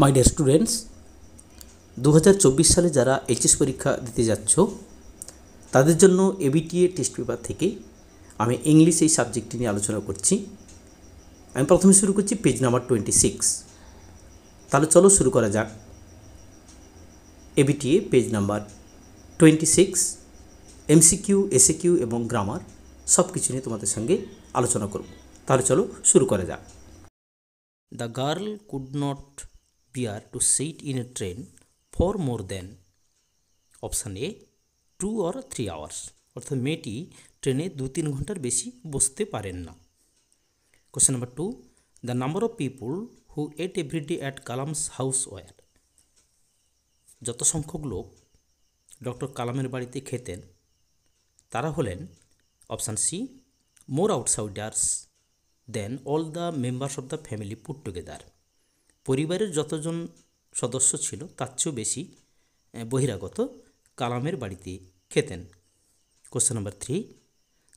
My dear students, 2024 সালে যারা HS পরীক্ষা দিতে যাচ্ছ তাদের জন্য এবিটিএ টেস্ট পেপার থেকে আমি ইংলিশ এই সাবজেক্টটি নিয়ে আলোচনা করছি। আমি প্রথমে শুরু করছি পেজ নাম্বার 26। তাহলে চলো শুরু করা যাক। ABTA page number 26, MCQ, SAQ এবং গ্রামার সব কিছু নিয়ে তোমাদের সঙ্গে আলোচনা করব। তাহলে চলো শুরু করা যাক। The girl could not bear to sit in a train for more than option A 2 or 3 hours, অর্থাৎ মেয়েটি ট্রেনে 2-3 ঘন্টার বেশি বসতে পারেন না। Question number 2, the number of people who eat everyday at Kalam's house were, যত সংখ্যক লোক ডক্টর কালামের বাড়িতে খেতেন তারা হলেন option C more outsiders than all the members of the family put together, পরিবারের যতজন সদস্য ছিল তার চেয়েও বেশি বহিরাগত কালামের বাড়িতে খেতেন। Question number 3,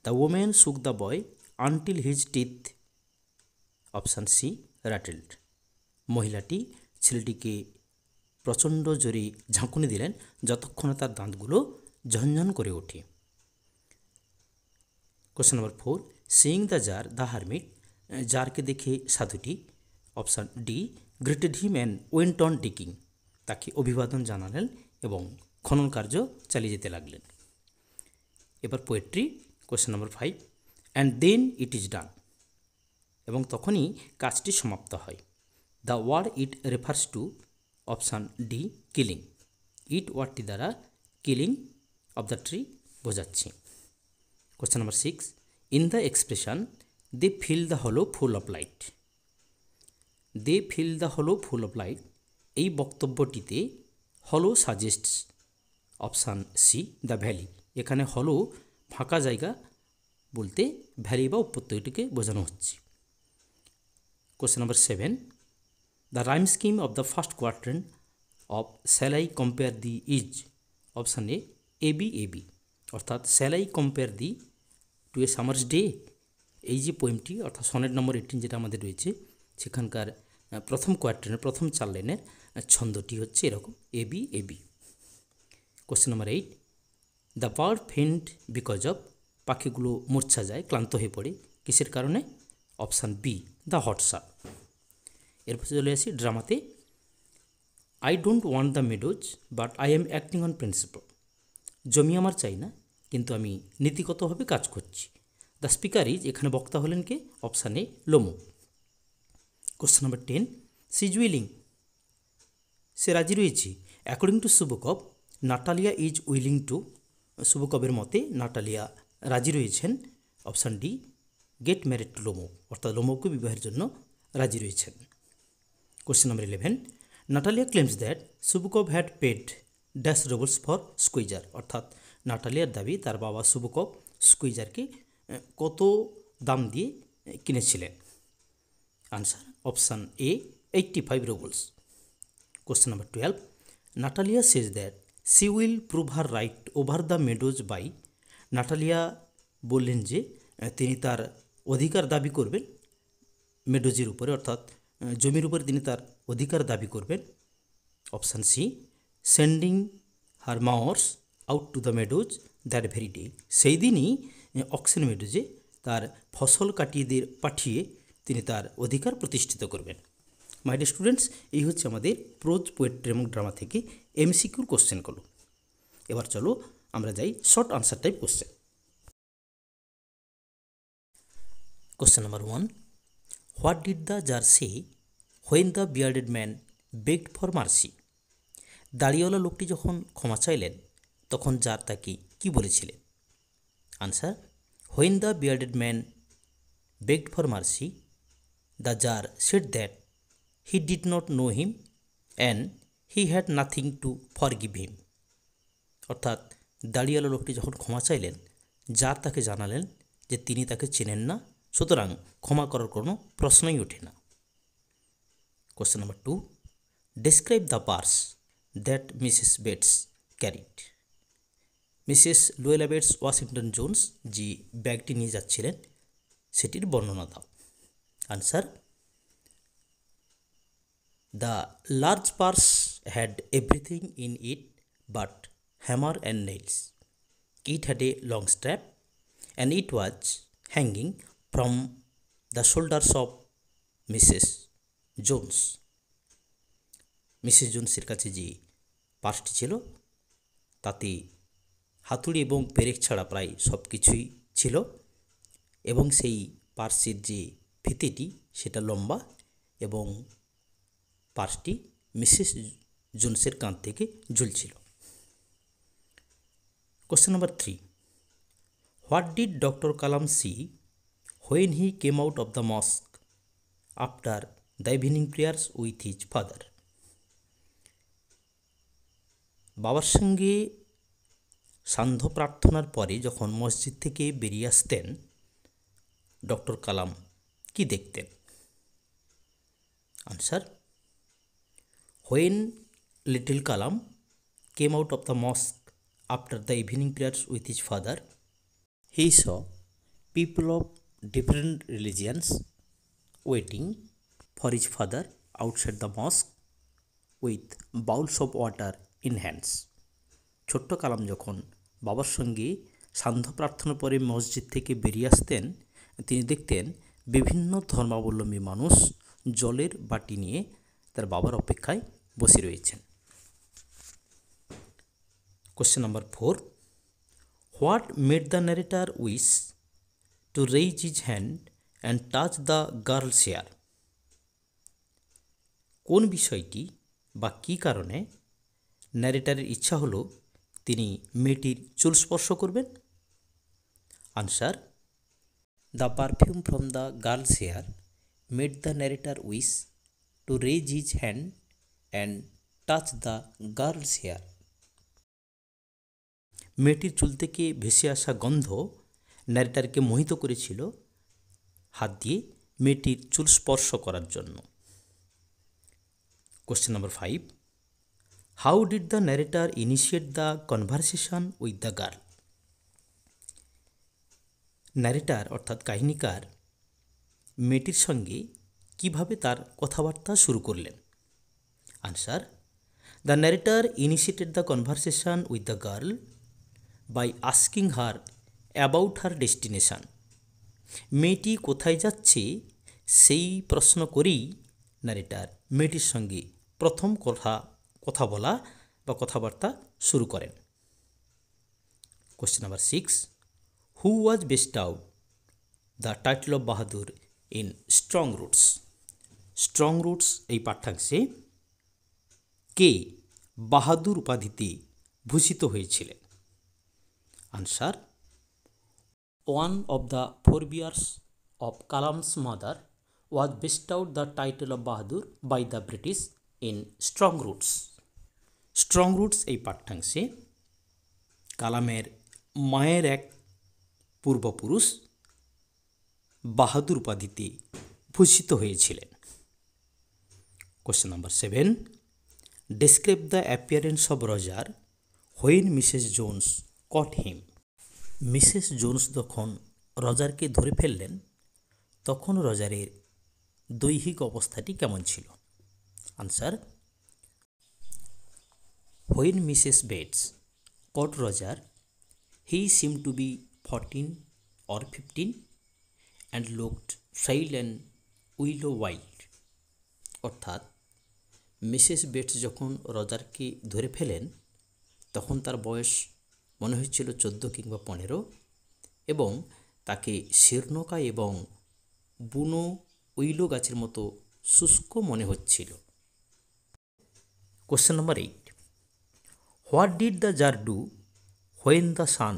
the woman shook the boy until his teeth, option c rattled, মহিলাটি ছেলেটিকে প্রচণ্ড জোরে ঝাঁকুনি দিলেন যতক্ষণে তার দাঁতগুলো ঝনঝন করে ওঠে। Question number 4, seeing the tsar the hermit, জারকে দেখে সাধুটি option d greeted him and went on digging, তাকে অভিবাদন জানালেন এবং খনন কার্য চালিয়ে যেতে লাগলেন। এবার poetry question number 5, and then it is done, এবং তখনই কাজটি সমাপ্ত হয়। The word it refers to option d killing, it ওয়ার্ডটি দ্বারা কিলিং অফ দ্য ট্রি বোঝাচ্ছে। Question number 6, in the expression they fill the hollow full of light, they fill the hollow full of light, এই বক্তব্যটিতে হলো suggests option c the valley, এখানে হলো ফাঁকা জায়গা বলতে ভ্যালি বা উপত্যকাটিকে বোঝানো হচ্ছে। Question number 7, the rhyme scheme of the first quatrain of shall I compare thee is, option a a b a b, অর্থাৎ shall I compare thee to a summer's day, এই যে পোয়েমটি অর্থাৎ সনেট নম্বর 18 যেটা আমাদের রয়েছে সেখানকার প্রথম কোয়ার্ট্রেনের প্রথম 4 লাইনের ছন্দটি হচ্ছে এরকম a b a b. Question number 8, the bird faint because of, পাখিগুলো মূর্ছা যায় ক্লান্ত হয়ে পড়ে কিসের কারণে, option b the hot sun. এরপর চলে আসি ড্রামাতে। I don't want the meadows but I am acting on principle, জমি আমার চাই না কিন্তু আমি নীতিগতভাবে কাজ করছি। দ্য স্পিকার ইজ, এখানে বক্তা হলেন কে, option a Lomov. Question number 10, she is willing, সে রাজি রয়েছে। According to Chubukov Natalya is willing to, সুবুকভের মতে নাটালিয়া রাজি রয়েছেন, option d get married to Lomov, অর্থাৎ লোমোকে বিবাহের জন্য রাজি রয়েছেন। Question number 11, Natalya claims that Chubukov had paid dash roubles for Squeezer, অর্থাৎ নাটালিয়ার দাবি তার বাবা সুবুকভ স্কুইজারকে কত দাম দিয়ে কিনেছিলেন। Answer option A 85 rubles. Question number 12, Natalia says that she will prove her right over the meadows by, Natalia বললেন যে তিনি তার অধিকার দাবি করবেন মেডোজের উপরে, অর্থাৎ জমির উপরে তিনি তার অধিকার দাবি করবেন, option c sending her mowers out to the meadows that very day, সেই দিনই অক্সেন মেডোজে তার ফসল কাটিয়েদের পাঠিয়ে তিনি তার অধিকার প্রতিষ্ঠিত করবেন। মাই ডিয়ার স্টুডেন্টস, এই হচ্ছে আমাদের প্রোজ, পোয়েট্রি এবং ড্রামা থেকে এমসিকিউর কোশ্চেনগুলো। এবার চলো আমরা যাই short answer type question. Question number 1, what did the tsar say when the bearded man begged for mercy, দাড়িওয়ালা লোকটি যখন ক্ষমা চাইলেন তখন জার তাকে কি বলেছিলেন। Answer, when the bearded man begged for mercy the tsar said that he did not know him and he had nothing to forgive him, অর্থাৎ দাড়িওয়ালা লোকটি যখন ক্ষমা চাইলেন জার তাকে জানালেন যে তিনি তাকে চেনেন না, সুতরাং ক্ষমা করার কোনো প্রশ্নই ওঠে না। Question number 2, describe the purse that Mrs Bates carried, Mrs Luella Bates Washington Jones যে ব্যাগটি নিয়ে যাচ্ছিলেন সেটির বর্ণনা দাও। Answer, The large purse had everything in it but hammer and nails. It had a long strap, and it was hanging from the shoulders of Mrs. Jones. Mrs জোনসের কাছে যে পার্সটি ছিল তাতে হাতুড়ি এবং পেরেক ছাড়া প্রায় সব কিছুই ছিল, এবং সেই পার্সের যে ফিতেটি সেটা লম্বা, এবং পার্সটি মিসেস জোনসের কাঁধ থেকে ঝুলছিল। Question number 3, what did doctor Kalam see when he came out of the mosque after the evening prayers with his father? বাবার সঙ্গে সান্ধ্য প্রার্থনার পরে যখন মসজিদ থেকে বেরিয়ে আসতেন ডক্টর কালাম কি দেখতেন? Answer, when little Kalam came out of the mosque after the evening prayers with his father, he saw people of different religions waiting for his father outside the mosque with bowels of water in hands. ছোট্ট কালাম যখন বাবার সঙ্গে সান্ধ্য প্রার্থনার পরে মসজিদ থেকে বেরিয়ে আসতেন তিনি দেখতেন বিভিন্ন ধর্মাবলম্বী মানুষ জলের বাটি নিয়ে তার বাবার অপেক্ষায় বসে রয়েছেন। Question number 4, what made the narrator wish to raise his hand and touch the girl's hair? কোন বিষয়টি বা কী কারণে ন্যারেটারের ইচ্ছা হলো তিনি মেয়েটির চুল স্পর্শ করবেন? Answer, the perfume from the girl's hair made the narrator wish to raise his hand and touch the girl's hair. মেয়েটির চুল থেকে ভেসে আসা গন্ধ ন্যারেটারকে মোহিত করেছিল হাত দিয়ে মেয়েটির চুল স্পর্শ করার জন্য। Question number 5, how did the narrator initiate the conversation with the girl? Narrator অর্থাৎ কাহিনীকার মেয়েটির সঙ্গে কিভাবে তার কথাবার্তা শুরু করলেন? Answer, the narrator initiated the conversation with the girl by asking her about her destination. মেয়েটি কোথায় যাচ্ছে সেই প্রশ্ন করেই ন্যারেটার মেয়েটির সঙ্গে প্রথম কথা বলা বা কথাবার্তা শুরু করেন। Question number 6, who was bestowed the title of Bahadur in strong roots? Strong roots এই পাঠ্যাংশে কে বাহাদুর উপাধিতে ভূষিত হয়েছিলেন? Answer, one of the forebears of Kalam's mother was bestowed the title of Bahadur by the British in strong roots. Strong roots এই পাঠ্যাংশে কালামের মায়ের এক পূর্বপুরুষ বাহাদুর উপাধিতে ভূষিত হয়েছিলেন। Question number 7, describe the appearance of Roger when Mrs Jones caught him? Mrs Jones যখন রজারকে ধরে ফেললেন তখন রজারের দৈহিক অবস্থাটি কেমন ছিল? Answer, when Mrs Bates caught Roger he seem to be 14 or 15 and looked frail and willow white। অর্থাৎ মিসেস বেটস যখন রজারকে ধরে ফেলেন তখন তার বয়স মনে হচ্ছিল 14 কিংবা 15, এবং তাকে শীর্ণকায় এবং বুনো উইলো গাছের মতো শুষ্ক মনে হচ্ছিল। Question number 8, what did the tsar do when the sun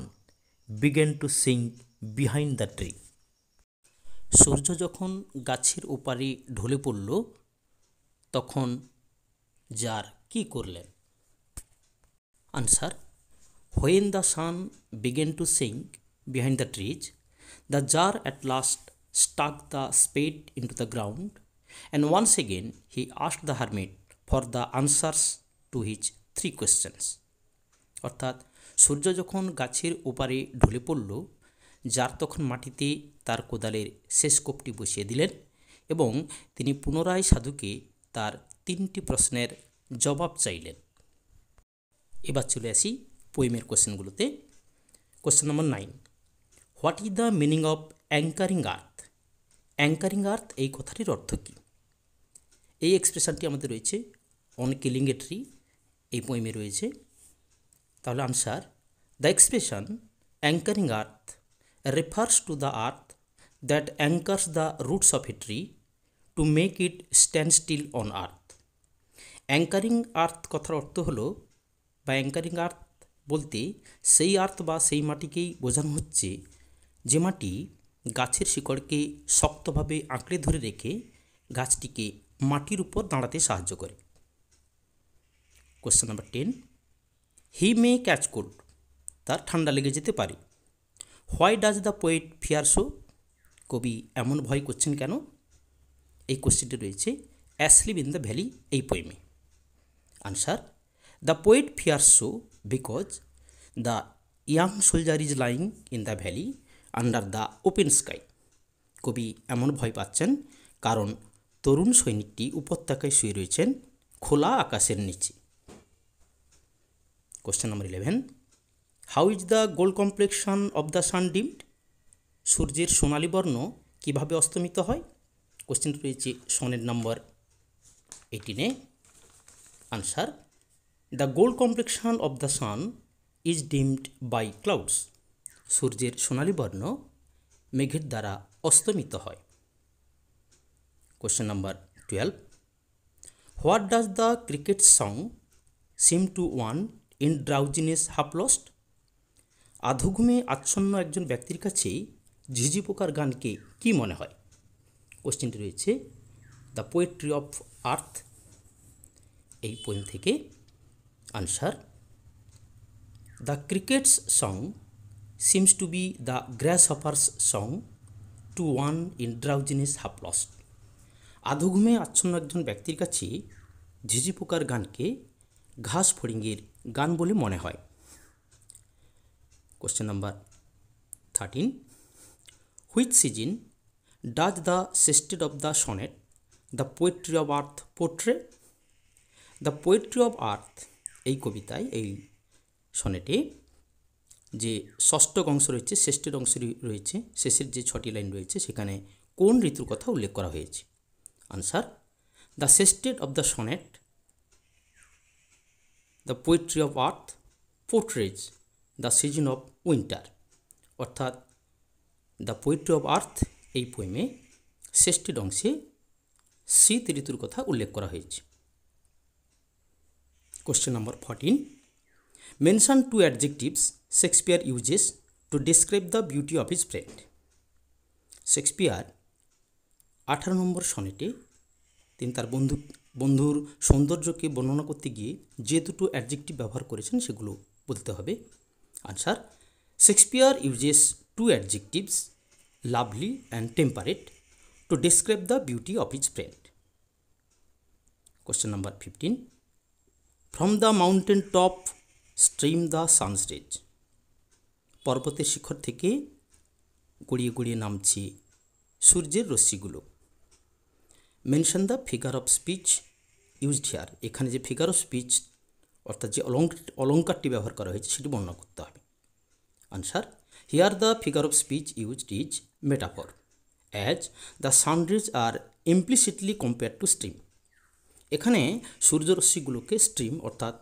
began to sink behind the tree? সূর্য যখন গাছের ওপারে ঢলে পড়ল তখন জার কি করলেন? Answer, when the sun began to sink behind the trees the tsar at last stuck the spade into the ground and once again he asked the hermit for the answers to his 3 questions। অর্থাৎ সূর্য যখন গাছের ওপারে ঢলে পড়ল jar তখন মাটিতে তার কোদালের শেষ কোপটি বসিয়ে দিলেন এবং তিনি পুনরায় সাধুকে তার 3টি প্রশ্নের জবাব চাইলেন। এবার চলে আসি পোয়েমের কোশ্চেনগুলোতে। Question number 9, what is the meaning of anchoring earth? Anchoring earth এই কথাটির অর্থ কী? এই এক্সপ্রেশনটি আমাদের রয়েছে অন কিলিং এ ট্রি, এই পোয়েমে রয়েছে। তাহলে answer, the expression anchoring earth refers to the earth that anchors the roots of a tree to make it stand still on earth. Anchoring earth কথার অর্থ হলো, বা অ্যাঙ্কারিং আর্থ বলতে সেই আর্থ বা সেই মাটিকেই বোঝানো হচ্ছে যে মাটি গাছের শিকড়কে শক্তভাবে আঁকড়ে ধরে রেখে গাছটিকে মাটির উপর দাঁড়াতে সাহায্য করে। কোশ্চেন নাম্বার 10, হি মে ক্যাচ কোল্ড, তার ঠান্ডা লেগে যেতে পারে। Why does the poet fear so, কবি এমন ভয় করছেন কেন? এই কোশ্চেনটি রয়েছে অ্যাসলিপ ইন দ্য ভ্যালি এই পোয়েমে। Answer, the poet fear so because the young soldier is lying in the valley under the open sky. কবি এমন ভয় পাচ্ছেন কারণ তরুণ সৈনিকটি উপত্যকায় শুয়ে রয়েছেন খোলা আকাশের নিচে। Question number 11, how is the gold complexion of the sun dimmed? সূর্যের সোনালী বর্ণ কীভাবে অস্তমিত হয়? কোশ্চেনটি রয়েছে সনেট নম্বর 18-এ। Answer, the gold complexion of the sun is dimmed by clouds. সূর্যের সোনালী বর্ণ মেঘের দ্বারা অস্তমিত হয়। Question number 12, what does the cricket song seem to one in drowsiness half lost? আধুঘুমে আচ্ছন্ন একজন ব্যক্তির কাছে ঝিঝি পোকার গানকে কি মনে হয়? কোশ্চেনটি রয়েছে দ্য পোয়েট্রি অফ আর্থ এই পোয়েম থেকে। Answer, the crickets song seems to be the grasshoppers song to one in drowsiness half lost. আধুঘুমে আচ্ছন্ন একজন ব্যক্তির কাছে ঝিঝি পোকার গানকে ঘাস ফড়িংয়ের গান বলে মনে হয়। Question number 13, which season does the sestet of the sonnet the poetry of earth portray? The poetry of earth এই কবিতায়, এই সনেটে যে ষষ্ঠক অংশ রয়েছে, ষষ্ঠের অংশ রয়েছে, শেষের যে 6টি লাইন রয়েছে সেখানে কোন ঋতুর কথা উল্লেখ করা হয়েছে? Answer, the sestet of the sonnet the poetry of earth portrays the season of winter. অর্থাৎ দ্য পোয়েট্রি অফ আর্থ এই পোয়েমে ষষ্ঠীর অংশে শীত ঋতুর কথা উল্লেখ করা হয়েছে। Question number 14, mention two adjectives Shakespeare uses to describe the beauty of his friend. Shakespeare 18 number সনেটে তিনি তার বন্ধুর সৌন্দর্যকে বর্ণনা করতে গিয়ে যে দুটো অ্যাডজেক্টিভ ব্যবহার করেছেন সেগুলো বলতে হবে। Answer, Shakespeare uses two adjectives lovely and temperate to describe the beauty of his friend. Question number 15, from the mountain top stream the sun's rays. পর্বতের শিখর থেকে গড়িয়ে গড়িয়ে নামছে সূর্যের রশ্মিগুলো। Mention the figure of speech used here. এখানে যে ফিগার অফ স্পিচ অর্থাৎ যে অলঙ্কারটি ব্যবহার করা হয়েছে সেটি বর্ণনা করতে হবে। Answer, here the figure of speech used is metaphor as the sun raise R implicitly compare to stream. এখানে সূর্যরশ্মিগুলোকে স্ট্রিম অর্থাৎ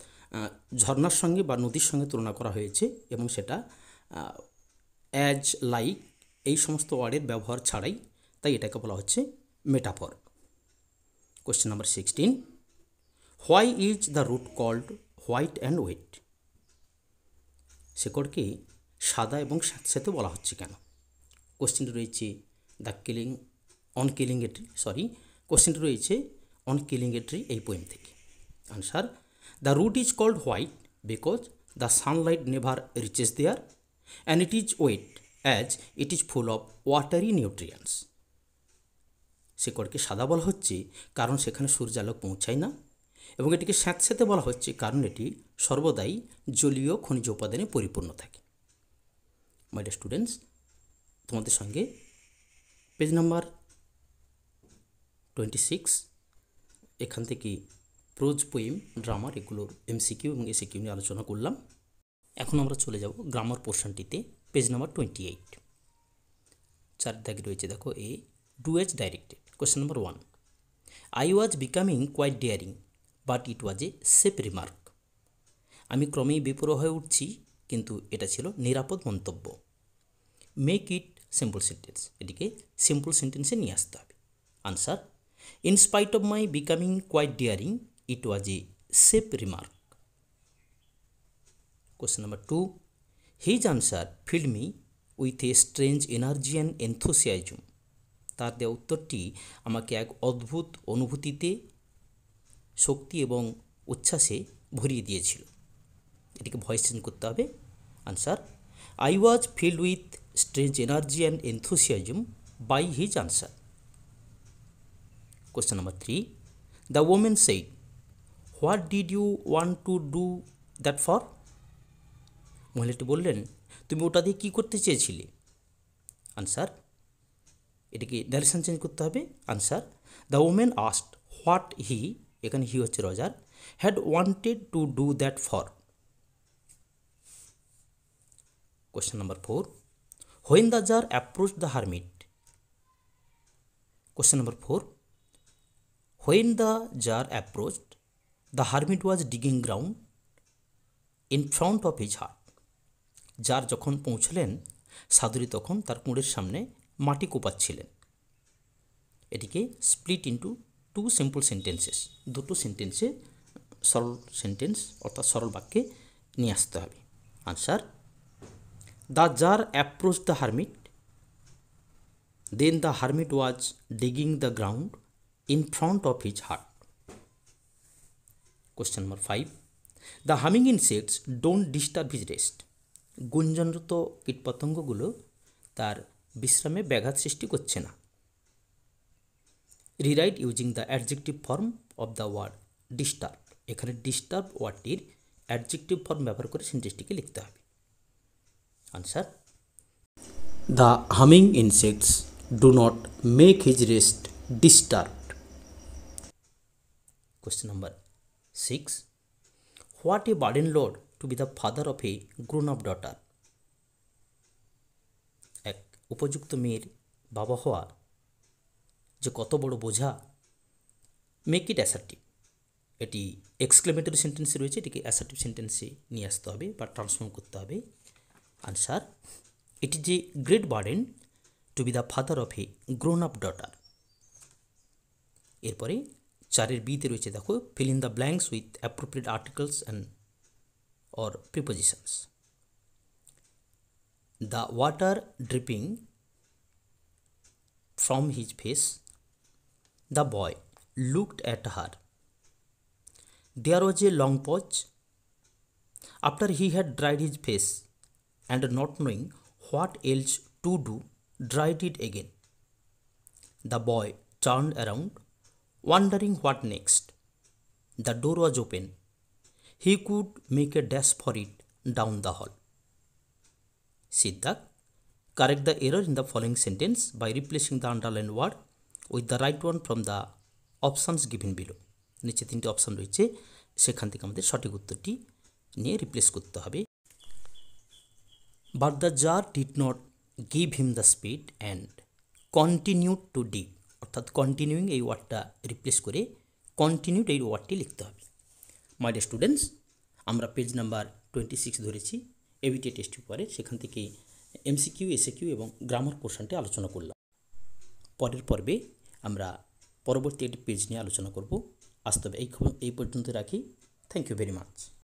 ঝর্ণার সঙ্গে বা নদীর সঙ্গে তুলনা করা হয়েছে এবং সেটা অ্যাজ, লাইক এই সমস্ত ওয়ার্ডের ব্যবহার ছাড়াই, তাই এটাকে বলা হচ্ছে metaphor. Question number 16, why is the root called white and wet? শেকড়কে সাদা এবং স্যাঁতস্যাঁতে বলা হচ্ছে কেন? কোশ্চেনটি রয়েছে কোশ্চেনটি রয়েছে অন কিলিং এ ট্রি এই পোয়েম থেকে। Answer, the root is called white because the sunlight never reaches there and it is wet as it is full of watery nutrients. শেকড়কে সাদা বলা হচ্ছে কারণ সেখানে সূর্যালোক পৌঁছায় না, এবং এটিকে স্যাঁতস্যাঁতে বলা হচ্ছে কারণ এটি সর্বদাই জলীয় খনিজ উপাদানে পরিপূর্ণ থাকে। মাই ডিয়ার স্টুডেন্টস, তোমাদের সঙ্গে পেজ নাম্বার 26 এখান থেকে প্রোজ, পোয়েম, ড্রামার এগুলোর এমসিকিউ এবং এসিকিউ নিয়ে আলোচনা করলাম। এখন আমরা চলে যাব গ্রামার পোর্শনটিতে, পেজ নাম্বার 28। 4 দাগে রয়েছে দেখো, a do as directed. Question number 1, I was becoming quite daring but it was a safe remark. আমি ক্রমেই বেপরোয়া হয়ে উঠছি, কিন্তু এটা ছিল নিরাপদ মন্তব্য। মেক ইট সিম্পল সেন্টেন্স, এটিকে সিম্পল সেন্টেন্সে নিয়ে আসতে হবে। Answer, in spite of my becoming quite daring it was a safe remark. Question number 2, his answer filled me with a strange energy and enthusiasm. তার দেওয়া উত্তরটি আমাকে এক অদ্ভুত অনুভূতিতে, শক্তি এবং উচ্ছ্বাসে ভরিয়ে দিয়েছিল। এটিকে ভয়েস চেঞ্জ করতে হবে। Answer, I was filled with strange energy and enthusiasm by his answer. Question number 3, the woman said, what did you want to do that for. মহিলাটি বললেন, তুমি ওটা দিয়ে কী করতে চেয়েছিলে। আনসার, এটিকে ডাইরেকশন চেঞ্জ করতে হবে। Answer, the woman asked what he, এখানে হি হচ্ছে Roger, had wanted to do that for. Question number 4, when the tsar approach the hermit. Question number 4, when the tsar approached the hermit was digging ground in front of his heart. Tsar যখন পৌঁছলেন, সাধুরি তখন তার কুঁড়ের সামনে মাটি কোপাচ্ছিলেন। এটিকে split into 2 simple sentences, দুটো সেন্টেন্সে সরল সেন্টেন্স অর্থাৎ সরল বাক্যে নিয়ে আসতে হবে। Answer, the tsar approach the hermit, then the hermit was digging the ground in front of his heart. Question number 5, the humming insects don't disturb his rest. গুঞ্জনরত কীটপতঙ্গগুলো তার বিশ্রামে ব্যাঘাত সৃষ্টি করছে না। Rewrite using the adjective form of the word disturb. এখানে disturb ওয়ার্ডটির অ্যাডজেক্টিভ ফর্ম ব্যবহার করে সেন্টেন্সটিকে লিখতে হবে। Answer, the humming insects do not make his rest disturbed. Question number 6, what a burden load to be the father of a grown up daughter. এক উপযুক্ত মেয়ের বাবা হওয়া যে কত বড় বোঝা। মেক ইট অ্যাসার্টিভ, এটি এক্সক্লেমেটরি সেন্টেন্সে রয়েছে, এটিকে অ্যাসার্টিভ সেন্টেন্সে নিয়ে আসতে হবে বা ট্রান্সফর্ম করতে হবে। Answer, it is a great burden to be the father of a grown up daughter. এরপরে 4 বিতে রয়েছে দেখো, fill in the blanks with appropriate articles and or prepositions. The water dripping from his face, the boy looked at her. There was a long pause. After he had dried his face and not knowing what else to do, dried it again. The boy turned around, wondering what next. The door was open. He could make a dash for it down the hall. Siddharth, correct the error in the following sentence by replacing the underlined word with the right one from the options given below. নিচে 3টি option রয়েছে, সেখান থেকে আমাদের সঠিক উত্তরটি নিয়ে replace করতে হবে। But the jar did not give him the speed and continued to dig, অর্থাৎ কন্টিনিউইং এই ওয়ার্ডটা রিপ্লেস করে কন্টিনিউড এই ওয়ার্ডটি লিখতে হবে। মাই ডিয়ার স্টুডেন্টস, আমরা পেজ নাম্বার 26 ধরেছি এবিটি টেস্ট পরে, সেখান থেকে এমসিকিউ, এসএকিউ এবং গ্রামার পোর্শনটি আলোচনা করলাম। পরের পর্বে আমরা পরবর্তী একটি পেজ নিয়ে আলোচনা করব। আজ তবে এই পর্যন্ত রাখি। Thank you very much.